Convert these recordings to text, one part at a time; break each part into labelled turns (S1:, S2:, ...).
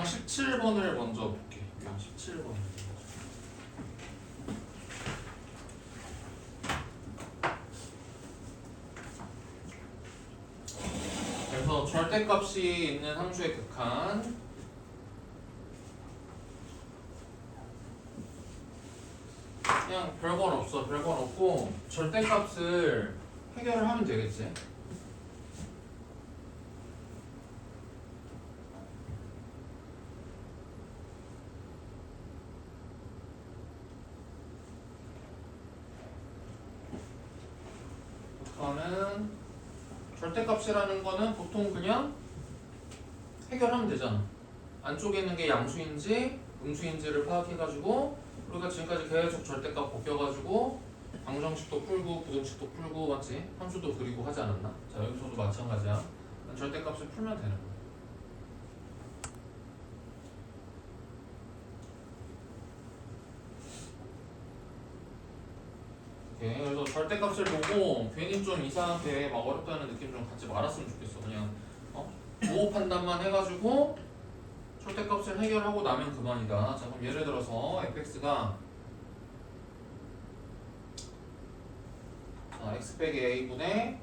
S1: 유형 17번을 먼저 볼게. 유형 17번. 그래서 절대값이 있는 함수의 극한 그냥 별건 없어. 별건 없고 절대값을 해결을 하면 되겠지. 그러면 절대값이라는 거는 보통 그냥 해결하면 되잖아. 안쪽에 있는 게 양수인지 음수인지를 파악해가지고 우리가 지금까지 계속 절대값 벗겨가지고 방정식도 풀고 부등식도 풀고 맞지? 함수도 그리고 하지 않았나? 자 여기서도 마찬가지야. 절대값을 풀면 되는 거야. 오케이. 그래서 절대값을 보고 괜히 좀 이상하게 막 어렵다는 느낌 좀 갖지 말았으면 좋겠어. 그냥 부호 판단만 해가지고 절대값을 해결하고 나면 그만이다. 자 그럼 예를 들어서 fx가 x 빼기 a분의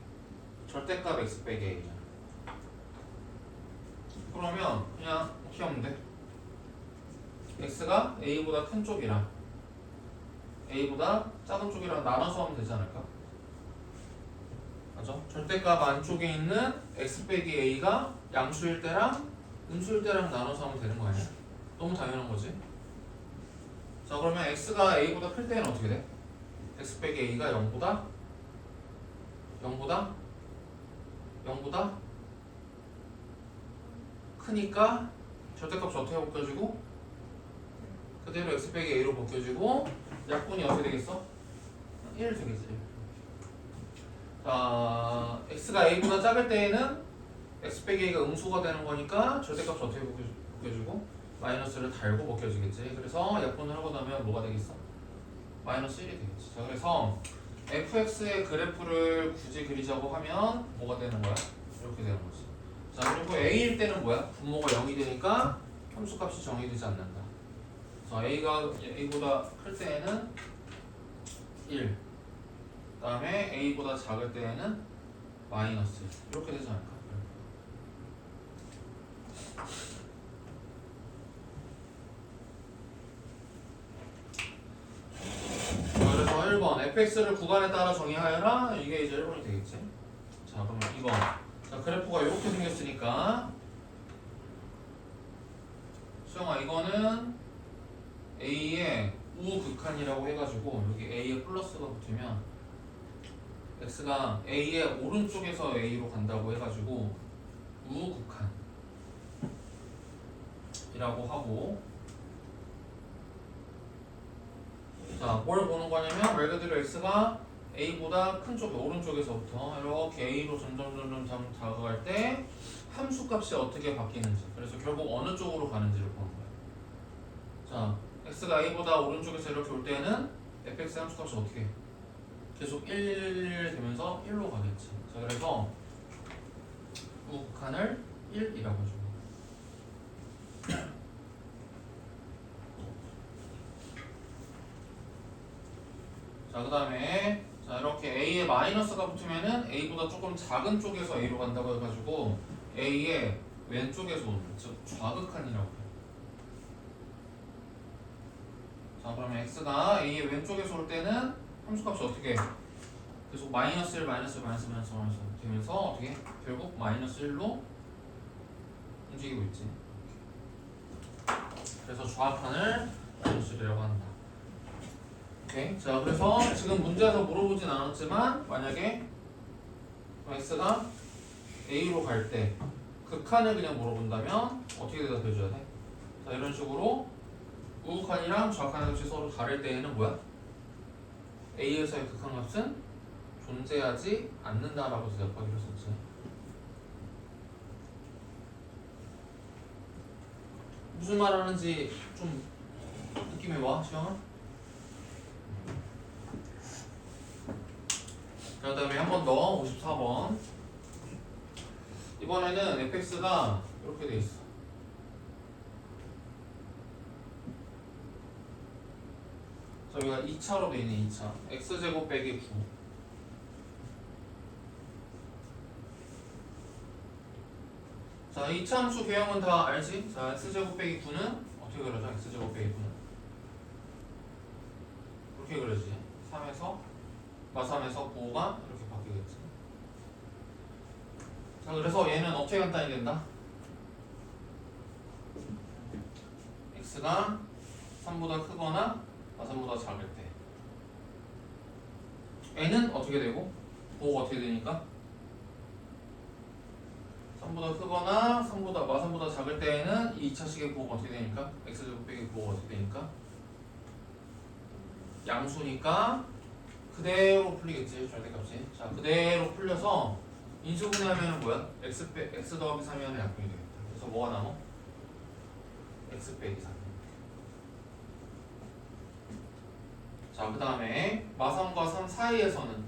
S1: 절대값 x 빼기 a냐. 그러면 그냥 어떻게 하면 돼? x가 a보다 큰 쪽이랑 a보다 작은 쪽이랑 나눠서 하면 되지 않을까? 맞아? 절대값 안쪽에 있는 x 빼기 a가 양수일 때랑 음수일 때랑 나눠서 하면 되는 거 아니야? 너무 당연한 거지? 자 그러면 x가 a보다 클 때는 어떻게 돼? x 빼기 a가 0보다 크니까 절대값이 어떻게 벗겨지고 그대로 x 빼기 a로 벗겨지고 약분이 어떻게 되겠어? 1 되겠지. 자 x가 a보다 작을 때에는 x 빼기 a가 음수가 되는 거니까 절대값이 어떻게 벗겨지고 마이너스를 달고 벗겨지겠지. 그래서 약분을 하고 나면 뭐가 되겠어? 마이너스 1이 되겠지. 자 그래서 fx의 그래프를 굳이 그리자고 하면 뭐가 되는 거야? 이렇게 되는 거지. 자 그리고 a일 때는 뭐야? 분모가 0이 되니까 함수값이 정의되지 않는다. 자 a가 a보다 클 때에는 1, 그 다음에 a보다 작을 때에는 마이너스 1 이렇게 되지 않을까? 그래서 1번 fx를 구간에 따라 정의하여라. 이게 이제 1번이 되겠지. 자 그러면 2번 자 그래프가 이렇게 생겼으니까 수영아 이거는 a의 우극한이라고 해가지고 여기 a에 플러스가 붙으면 x가 a의 오른쪽에서 a로 간다고 해가지고 우극한이라고 하고 자 뭘 보는 거냐면 말 그대로 x가 a보다 큰 쪽 오른쪽에서부터 이렇게 a로 점점 다가갈 때 함수값이 어떻게 바뀌는지 그래서 결국 어느 쪽으로 가는지를 보는 거야. 자 x가 a보다 오른쪽에서 이렇게 올 때는 fx 함수값이 어떻게 해? 계속 1 되면서 1로 가겠지. 자 그래서 우극한을 1이라고 해줘. 자 그 다음에 자 이렇게 a에 마이너스가 붙으면은 a보다 조금 작은 쪽에서 a로 간다고 해가지고 a의 왼쪽에서 오는 즉 좌극한이라고 해요. 자 그러면 x가 a의 왼쪽에서 올 때는 함수값이 어떻게 해? 계속 마이너스 1 마이너스 되면서 어떻게 해? 결국 마이너스 1로 움직이고 있지. 그래서 좌판을 마이너스 1이라고 한다. 오케이. 자 그래서 지금 문제에서 물어보진 않았지만 만약에 x가 a로 갈 때 극한을 그냥 물어본다면 어떻게 대답해줘야 돼? 자 이런 식으로 우극한이랑 좌극한 값이 서로 다를 때에는 뭐야? a에서의 극한값은 존재하지 않는다라고 대답하기로 했었지. 무슨 말 하는지 좀 느낌이 와? 시영아? 그 다음에 한 번 더 54번 이번에는 fx가 이렇게 돼 있어. 여기가 2차로 돼 있네. 2차 x제곱 빼기 9. 자, 2차 함수 개형은 다 알지? 자, x제곱 빼기 9는 어떻게 그려져? x제곱 빼기 9는 이렇게 그려지. 3에서 마3에서 9가 이렇게 바뀌겠지. 자, 그래서 얘는 어떻게 간단히 된다? x가 3보다 크거나 마3보다 작을 때 n은 어떻게 되고? 5가 어떻게 되니까? 3보다 크거나 마3보다 작을 때에는 이 2차식의 부호가 어떻게 되니까? x제곱 빼기 9가 어떻게 되니까? 양수니까 그대로 풀리겠지. 절대값이. 자, 그대로 풀려서 인수분해하면 뭐야? x 더하기 3이 하는 약분이 되겠다. 그래서 뭐가 남아? x 빼기 3. 자, 그 다음에 마3과 3 사이에서는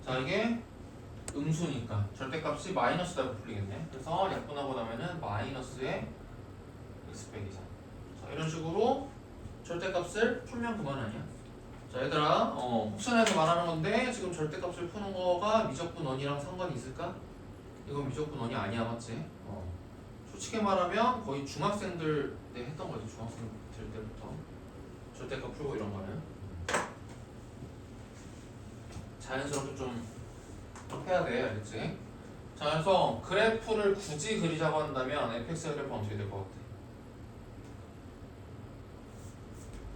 S1: 자, 이게 음수니까 절대값이 마이너스다고 풀리겠네. 그래서 약분하고 나면은 마이너스의 x 빼기 3. 자, 이런 식으로 절대값을 풀면 그만 아니야. 자, 얘들아, 혹시나 해서 말하는 건데 지금 절대값을 푸는 거가 미적분 원이랑 상관이 있을까? 이건 미적분 원이 아니야, 맞지? 솔직히 말하면 거의 중학생들 때 했던 거지. 중학생들 때부터 절대값 풀고 이런 거는 자연스럽게 좀 해야 돼, 알겠지? 자, 그래서 그래프를 굳이 그리자고 한다면 fx 그래프는 어떻게 될 것 같아?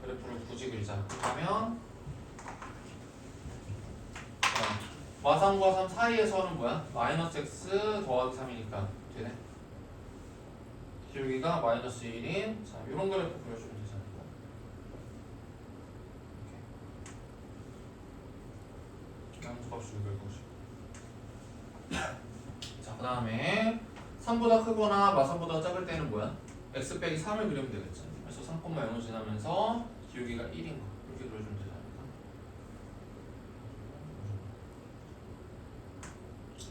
S1: 그래프를 굳이 그리자. 그러면 마3과 3 사이에서는 뭐야? 마이너스 x 더하기 3이니까 되네. 여기가 마이너스 1인 자, 이런 그래프 그려주면 되지 않을까? 이렇게 함수값을 그릴 것이고. 자, 그 다음에 3보다 크거나 마3보다 작을 때는 뭐야? x 빼기 3을 그리면 되겠지. 그래서 3,0을 지나면서 기울기가 1인 거 이렇게 그려주면 되지 않을까?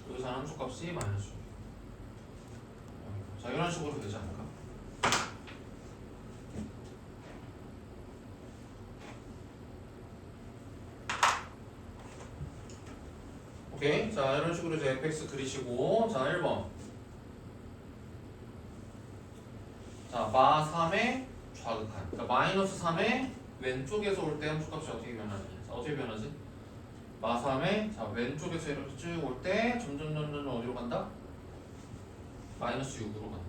S1: 여기서 함수값이 마이너스 6. 자, 이런 식으로 되지 않을까? 오케이. 자, 이런 식으로 이제 fx 그리시고 자, 1번 자, 마3의 좌극한 그러니까 마이너스 3의 왼쪽에서 올 때 함수값이 어떻게 변하지? 자, 어떻게 변하지? 마3의 자, 왼쪽에서 이렇게 쭉 올 때 점점 어디로 간다? 마이너스 6으로 간다.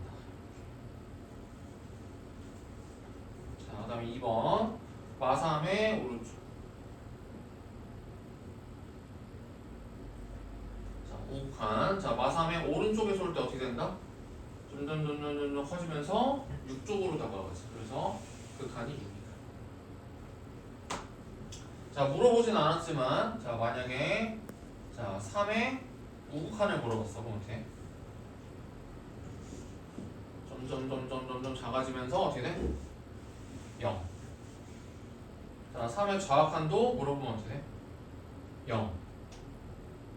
S1: 자, 그 다음에 2번 마3의 오른쪽 자, 우극한 자, 마3의 오른쪽에서 올 때 어떻게 된다? 점점 커지면서 6쪽으로 다가가지. 그래서 극한이 6이다. 자, 물어보진 않았지만 자, 만약에 자, 3의 우극한을 물어봤어. 그럼 어떻게? 점점 작아지면서 어떻게 돼? 0. 자, 3의 좌극한도 물어보면 어떻게 돼? 0.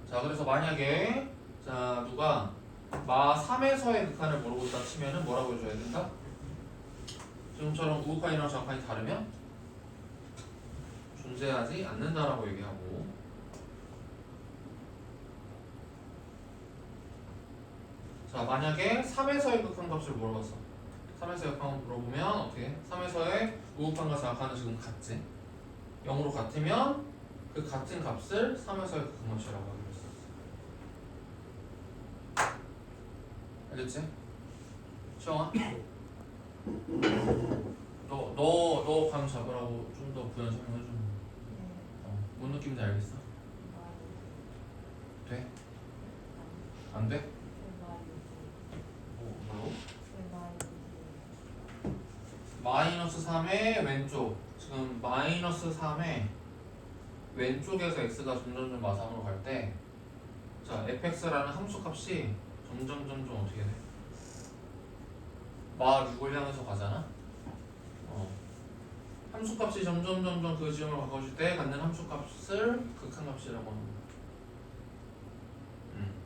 S1: 자, 그래서 만약에 자, 누가 마3에서의 극한을 물어본다 치면은 뭐라고 해줘야 된다? 지금처럼 우극한이랑 좌극한이 다르면 존재하지 않는다라고 얘기하고 자, 만약에 3에서의 극한 값을 물어봤어. 3에서의 극한을 물어보면 어떻게 해? 3에서의 우극한과 좌극한은 지금 같지? 0으로 같으면 그 같은 값을 3에서의 극한 값이라고 하기로 했었어. 알겠지? 시영아? 너 감 잡으라고 좀 더 부연 설명해주면 뭔 느낌인지 알겠어? 돼? 안 돼? 뭐로? 마이너스 3의 왼쪽 지금 마이너스 3의 왼쪽에서 x가 점점 마3으로 갈 때 자, fx라는 함수값이 점점 어떻게 돼? 마6을 향해서 가잖아? 함수값이 점점 그 지점을 가까워질 때 갖는 함수값을 극한값이라고 하는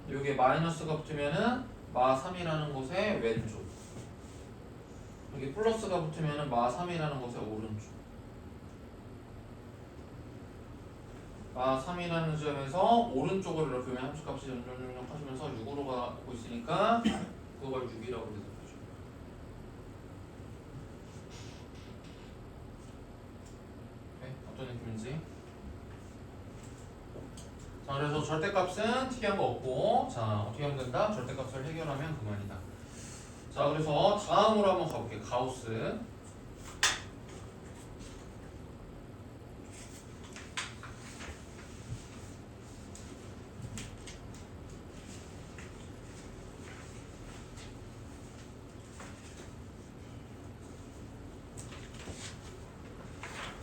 S1: 거야. 여기에 마이너스가 붙으면은 마3이라는 곳의 왼쪽 여기 플러스가 붙으면은 마3이라는 곳의 오른쪽 3이라는 지점에서 오른쪽으로 이렇게 그냥 함수값이 점점 커지면서 6으로 가고 있으니까 그걸 6이라고 대답하죠. 네, 어떤 느낌인지. 자, 그래서 절대값은 특이한 거 없고, 자, 어떻게 하면 된다? 절대값을 해결하면 그만이다. 자, 그래서 다음으로 한번 가볼게요. 가우스.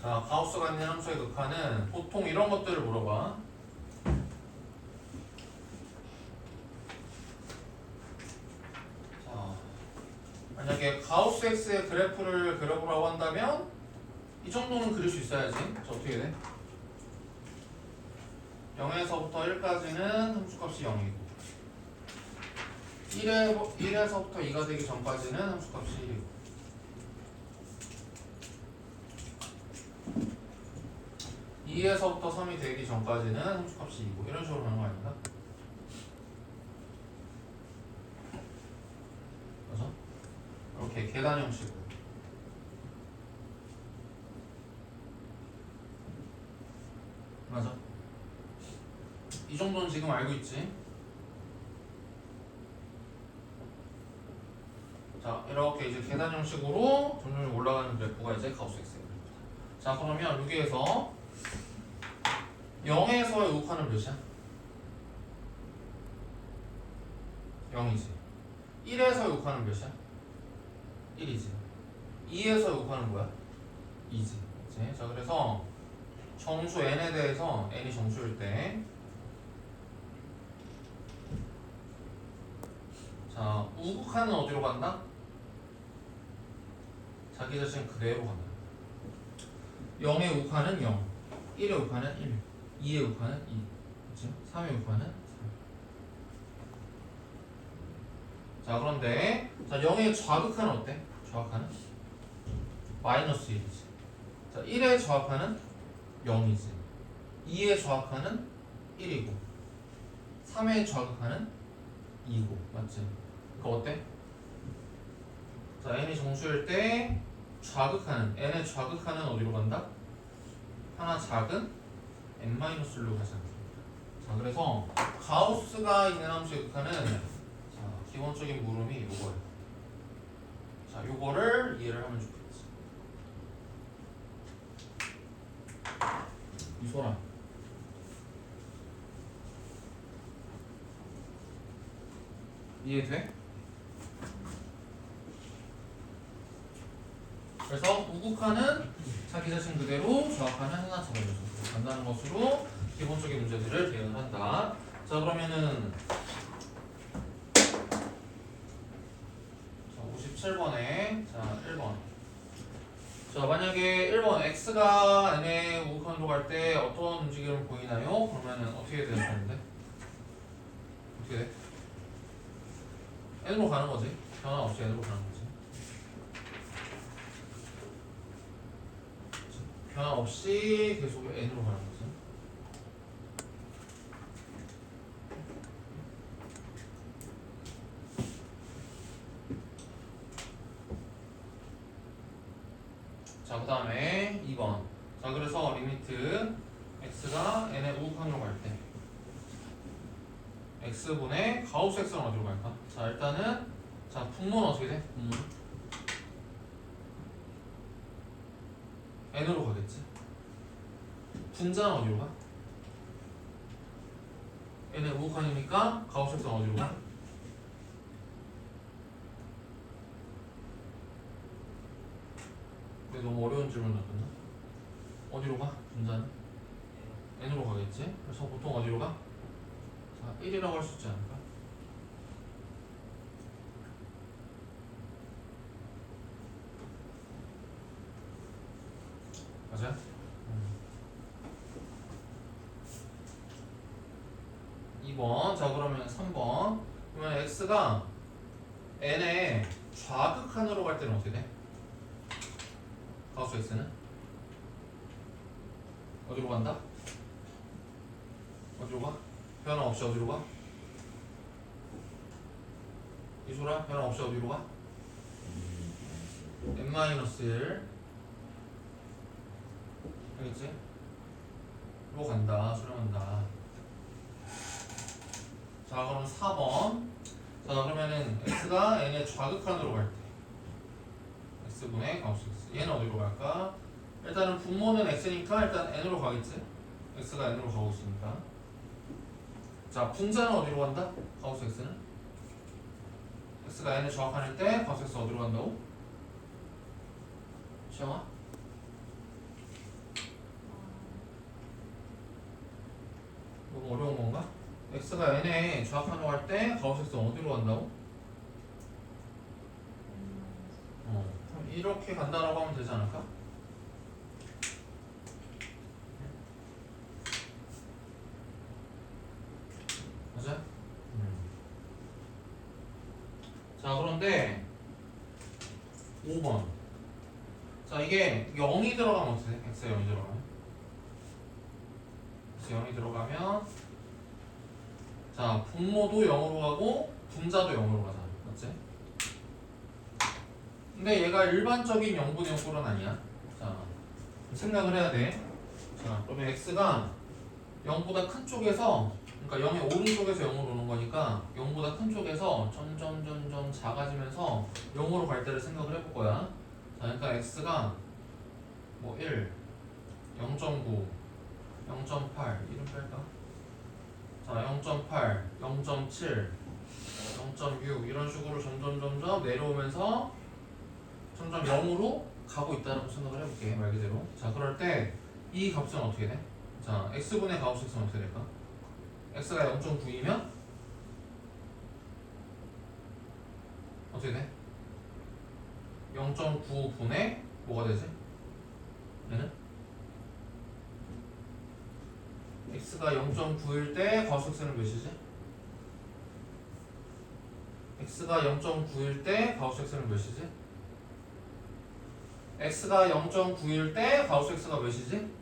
S1: 자, 가우스가 있는 함수의 극한은 보통 이런 것들을 물어봐. 자, 만약에 가우스 X의 그래프를 그려보라고 한다면 이 정도는 그릴 수 있어야지. 자, 어떻게 돼? 0에서부터 1까지는 함수값이 0이고 1에서부터 2가 되기 전까지는 함수값이 1이고 2에서부터 3이 되기 전까지는 함수값이 2고 이런 식으로 가는 거 아닌가? 맞아? 이렇게 계단 형식으로 맞아? 이 정도는 지금 알고 있지? 자, 이렇게 이제 계단 형식으로 점점 올라가는 그래프가 이제 가우스 X의 그래프다. 자, 그러면 여기에서 0에서의 우극한은 몇이야? 0이지. 1에서의 우극한은 몇이야? 1이지. 2에서의 우극한은 뭐야? 2지. 그치? 자, 그래서 정수 n에 대해서 n이 정수일 때 자, 우극한은 어디로 간다? 자기 자신 그대로 간다. 0의 우극한은 0, 1의 우극한은 1, 2의 우극한은 2, 그치? 3의 우극한은 3. 자, 그런데 자, 0의 좌극한은 어때? 좌극한은? 마이너스 1이지. 자, 1의 좌극한은 0이지. 2의 좌극한은 1이고 3의 좌극한은 2고 맞지? 그거 어때? 자, n이 정수일 때 좌극하는 n의 좌극하는 어디로 간다? 하나 작은 n-로 가잖아. 자, 그래서 가우스가 있는 함수의 극한은 자, 기본적인 물음이 요거예요. 자, 요거를 이해를 하면 좋겠지. 이소라. 이해돼? 그래서 우극한은 자기 자신 그대로 좌극한은 하나 잡아줘서 간다는 것으로 기본적인 문제들을 대응한다. 자, 그러면은 자, 57번에 자 1번. 자, 만약에 1번 x가 n의 우극한으로 갈 때 어떤 움직임을 보이나요? 그러면은 어떻게 대응하는데? 어떻게 돼? n으로 가는 거지. 변화 없이 n으로 가는 거지. 변화 없이 계속 n으로 가는 거지. 자, 그 다음에 2번. 자, 그래서 리미트 x가 n의 우극한으로 갈 때 x분의 가우스 x는 어디로 갈까? 자, 일단은 자, 분모는 어떻게 돼? 분모 n으로 가겠지. 분자는 어디로 가? n의 우극한이니까 가우스 x는 어디로 가? 근데 너무 어려운 질문 나왔나? 어디로 가? 분자는? n으로 가겠지. 그래서 보통 어디로 가? 자, 1이라고 할 수 있지 않을까? 맞아요? 2번. 자, 그러면 3번. 그러면 x가 n의 좌극한으로 갈 때는 어떻게 돼? 가우스 x는? 어디로 간다? 어디로 가? 변화 없이 어디로 가? 이소라 변화 없이 어디로 가? n-1 알겠지? 로 간다. 수렴한다. 자 그럼 4번. 자 그러면은 x가 n의 좌극한으로 갈 때 x분의 가우스 x 얘는 어디로 갈까? 일단은 분모는 x니까 일단 n으로 가겠지? x가 n으로 가고 있으니까. 자 분자는 어디로 간다? 가우스 x는? x가 n을 좌극한일 때 가우스 x 어디로 간다고? 시영아? 너무 어려운 건가? x가 n에 좌극한으로 갈 때 가우스 x 어디로 간다고? 그럼 이렇게 간다라고 하면 되지 않을까? 맞아? 자 그런데 5번. 자 이게 0이 들어가면 어떻게 돼? x에 0이 들어가면 x 0이 들어가면 자 분모도 0으로 가고 분자도 0으로 가잖아. 맞지? 근데 얘가 일반적인 0분의 0 꼴은 아니야. 자 생각을 해야 돼. 자 그러면 x가 0보다 큰 쪽에서 그러니까 0의 오른쪽에서 0으로 오는 거니까 0보다 큰 쪽에서 점점 작아지면서 0으로 갈 때를 생각을 해볼 거야. 자 그러니까 x가 뭐 1, 0.9, 0.8 이름 뺄까? 자 0.8, 0.7, 0.6 이런 식으로 점점 내려오면서 점점 0으로 가고 있다고 생각을 해볼게. 말 그대로. 자 그럴 때 이 값은 어떻게 돼? 자 x분의 가우스 x는 어떻게 될까? x가 0.9이면 어떻게 돼? 0.9분의 뭐가 되지? 얘는? x가 0.9일 때 가우스 x는 몇이지? x가 0.9일 때 가우스 x는 몇이지? x가 0.9일 때 가우스 x가 몇이지?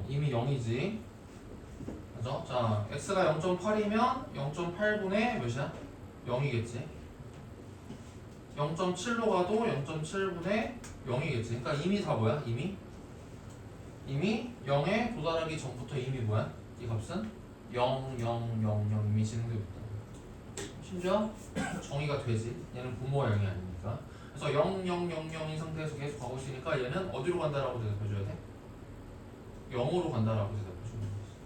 S1: 이미 0이지. 그죠? 자, x가 0.8이면 0.8분의 몇이야? 0이겠지. 0.7로 가도 0.7분의 0이겠지. 그러니까 이미 다 뭐야? 이미 0에 도달하기 전부터 이미 뭐야? 이 값은 0, 0, 0, 0 이미 진행되고 있다. 심지어 정의가 되지. 얘는 분모가 0이 아니니까. 그래서 0, 0, 0, 0인 상태에서 계속 가고 있으니까 얘는 어디로 간다라고 대답해줘야 돼? 0으로 간다라고 대답해주는 거지.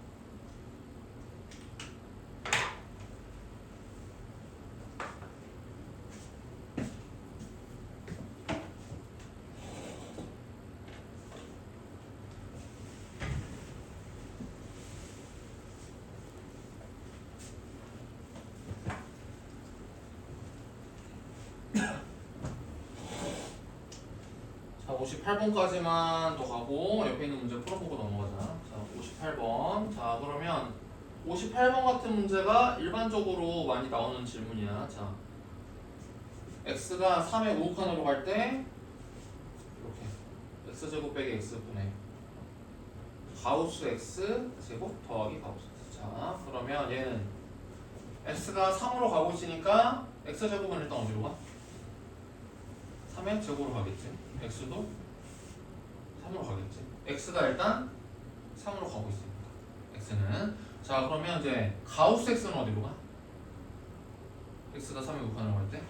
S1: 자, 58번까지만 더 가고 옆에 있는 문제 풀어보고 넘어가자. 자, 58번. 자, 그러면 58번 같은 문제가 일반적으로 많이 나오는 질문이야. 자, x가 3의 우극한으로 갈 때 이렇게 x제곱 빼기 x분의 가우스 x제곱 더하기 가우스 x. 자, 그러면 얘는 x가 3으로 가고 있으니까 x제곱은 일단 어디로 가? 3의 제곱으로 가겠지. x도 3으로 가겠지. x가 일단 3으로 가고 있으니까 x는. 자 그러면 이제 가우스 x는 어디로 가? x가 3의 우극한으로 갈 때?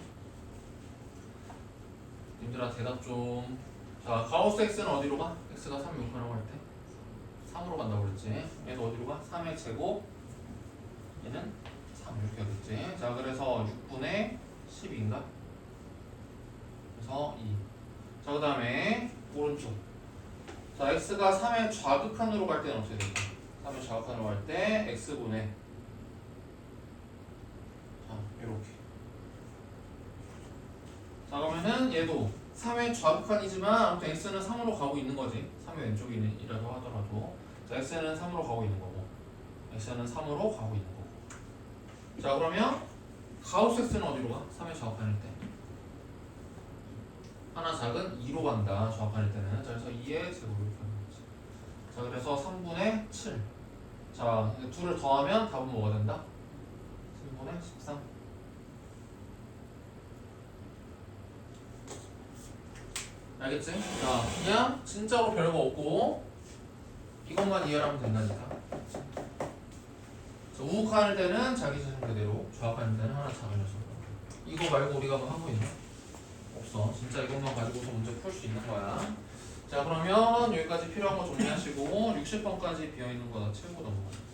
S1: 님들아 대답 좀. 자 가우스 x는 어디로 가? x가 3의 우극한으로 갈 때? 3으로 간다고 그랬지. 얘도 어디로 가? 3의 제곱 얘는 3 이렇게 하겠지. 자 그래서 6분의 12인가? 그래서 2. 자 그 다음에 오른쪽. 자 x가 3의 좌극한으로 갈 때는 어떻게 될까? 3의 좌극한으로 갈 때 x분의 자 이렇게. 자 그러면은 얘도 3의 좌극한이지만 아무튼 x는 3으로 가고 있는 거지. 3의 왼쪽이라고 하더라도. 자 x는 3으로 가고 있는 거고 x는 3으로 가고 있는 거고. 자 그러면 가우스 x는 어디로 가? 3의 좌극한일 때 하나 작은 2로 간다. 좌극한일 때는. 자 그래서 2의 제곱 이렇게 하는 거지. 자 그래서 3분의 7 자, 2를 더하면 답은 뭐가 된다? 3분의 13. 알겠지? 자, 그냥 진짜로 별거 없고 이것만 이해하면 된다니까. 자, 우욱할 때는 자기 자신 그대로, 좌악할 때는 하나 작은 녀석. 이거 말고 우리가 뭐 하고 있나? 없어. 진짜 이것만 가지고서 문제 풀 수 있는 거야. 자, 그러면 여기까지 필요한 거 정리하시고 60번까지 비어있는 거 다 채우고 넘어가요.